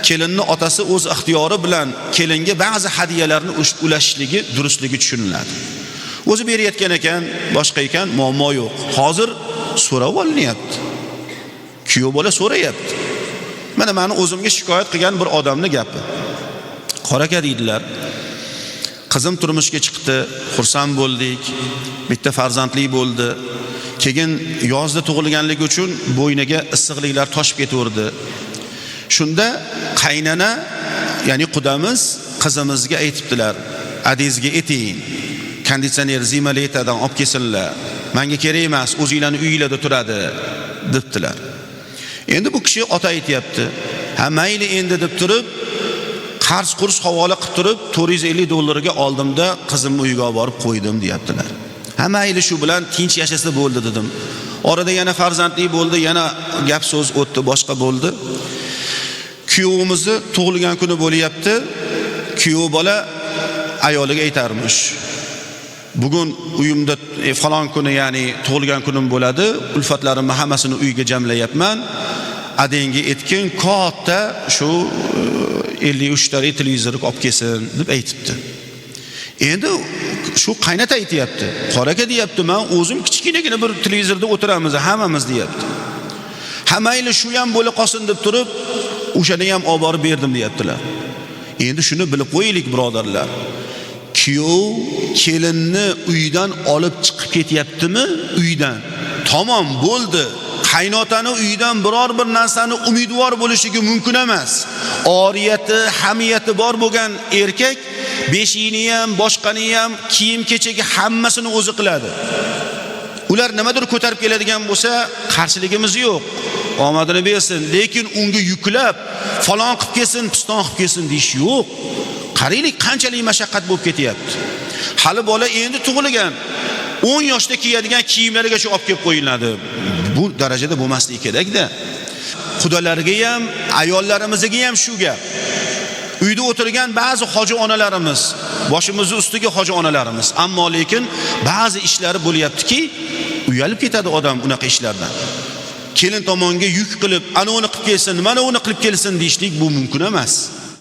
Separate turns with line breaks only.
kelinni otasi o'z ixtiyori bilan kelinga ba'zi hadiyalarni ulashishligi durustligi tushuniladi. O'zi berayotgan ekan, boshqa ekan, muammo yo'q. Hozir so'rab olinyapti. Kuyov bola so'rayapti. Mana meni o'zimga shikoyat qilgan bir odamning gapi. Qoraka deydilar. Qizim turmushga chiqdi, xursand bo'ldik. Bitta farzandli bo'ldi. Keyin yozda tug'ilganligi uchun bo'yniga issiqliklar toshib ketaverdi. Shunda qaynana, ya'ni qudamiz qizimizga aytibdilar, adizga eting, konditsioner zimalitdan olib kelsinlar. Menga kerak emas, o'zinglarning uyinglarda turadi, debdilar. Endi bu kishi ota aytayapti. Ha mayli endi deb turib, qarz qurs havola qilib turib, $450 ga oldimda qizimni uyiga olib borib qo'ydim, deyaptilar. Ha mayli shu bilan tinch yashasa bo'ldi dedim. Orada yana farzandli bo'ldi, yana gap so'z o'tdi, boshqa bo'ldi. Kuyovimizni tug'ilgan kuni bo'lyapti. Kuyov bola ayoliga aytarmish. Bugun uyimda falon kuni, ya'ni tug'ilgan kunim bo'ladi. Ulfatlarimni hammasini uyga jamlayapman. Adengi etkin katta shu 53 ta televizor olib kelsin deb aytibdi. Endi shu qaynota aytayapti. Qoraka deyapti, men o'zim kichkinagina bir televizorda o'tiramiz hammamiz deyapti. Hamayli shu ham bo'la qolsin deb turib, o'shani ham olib borib berdim deyaptilar. Endi shuni bilib qo'yaylik birodarlar. Kuyov kelinni uydan olib chiqib ketyaptimi? Uydan. Tamom bo'ldi. Qaynotani uydan biror bir narsani umidvor bo'lishiga mumkin emas. Oriyati, hamiyati bor bo'lgan erkak beshigini ham, boshqani ham, kiyim-kechagi hammasini o'zi qiladi. Ular nimadir ko'tarib keladigan bo'lsa, qarshiligimiz yo'q. Omadini bersin, lekin unga yuklab, falon qilib kelsin, piston qilib kelsin deyish yo'q. Qaraylik qanchalik mashaqqat bo'lib ketyapti. Hali bola endi tug'ilgan. 10 yoshda kiyadigan kiyimlarigacha olib kelib qo'yiladi. Bu darajada bo'lmasligi kerak-da. Xudolarga ham, ayollarimizga ham shu gap. Uyda o'tirgan ba'zi hoji onalarimiz, boshimiz ustiga hoji onalarimiz, ammo lekin ba'zi ishlari bo'lyaptiki, uyalib ketadi odam unaqa ishlardan. Kelin tomonga yuk qilib, ana uni qilib kelsin, mana uni qilib kelsin deyishlik bu mumkin emas.